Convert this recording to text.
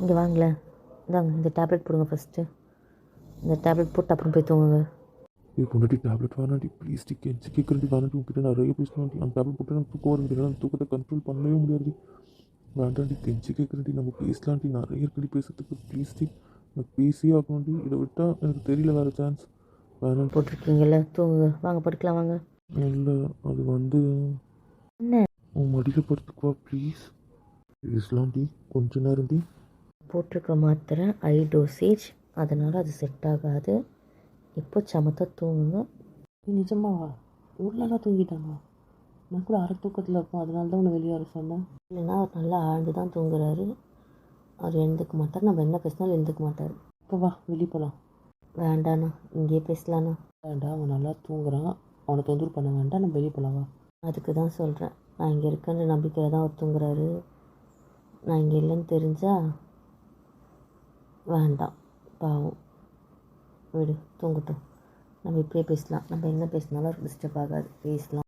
இங்கே வாங்களேன். இந்தாங்க இந்த டேப்லெட் போடுங்க ஃபஸ்ட்டு. இந்த டேப்லெட் போட்டு அப்புறம் போய் தூங்குங்க. பொண்டாட்டி டேப்லெட் வேணாட்டி ப்ளீஸ் கெஞ்சி கேட்குறேன் வேணாட்டி உங்ககிட்ட நிறைய பேசணும். அந்த டேப்லெட் போட்டு எனக்கு தூக்கம் வர முடியாது. அந்த தூக்கத்தை கண்ட்ரோல் பண்ணவே முடியாது. வேண்டாண்டி கெஞ்சி கேட்குறேன்டி நம்ம பேசலான்டி நிறைய இருக்கடி பேசுறதுக்கு ப்ளீஸ்டி. எனக்கு பேசியே ஆகணும்டி. இதை விட்டால் எனக்கு தெரியல வேறு சான்ஸ். வேணாம் போட்டிருக்கீங்கல்ல, தூங்குங்க. வாங்க படுக்கலாம் வாங்க. இல்லை அது என்ன உன் மடியில் படுத்துக்குவா ப்ளீஸ். பேசலாம்டி கொஞ்ச நேரம்டி. போட்டிருக்க மாத்திரை ஹை டோசேஜ், அதனால் அது செட் ஆகாது. இப்போ சமத்தா தூங்குங்க. நிஜமாவா? இவ்வளோ நல்லா தூங்கிட்டானா? நான் கூட அரை தூக்கத்தில் இருப்போம், அதனால தான் உன்னை வெளியே வர சொன்னேன். இல்லைன்னா அவர் நல்லா ஆழ்ந்து தான் தூங்குறாரு. அவர் எழுந்துக்க மாட்டார். நம்ம என்ன பேசினாலும் எழுந்துக்க மாட்டார். இப்போ வா வெளியே போகலாம். வேண்டாண்ணா, இங்கேயே பேசலாண்ணா. வேண்டாம், அவன் நல்லா தூங்குறான். அவனை தொந்தரவு பண்ண வேண்டாம், நம்ம வெளியே போகலாம் வா. அதுக்கு தான் சொல்கிறேன். நான் இங்கே இருக்கேன்ற நம்பிக்கையில் தான் அவர் தூங்குறாரு. நான் இங்கே இல்லைன்னு தெரிஞ்சா வேண்டாம், பாவம். விடு, தூங்கட்டும். நம்ம இப்படியே பேசலாம். நம்ம என்ன பேசினாலும் டிஸ்டர்ப் ஆகாது. பேசலாம்.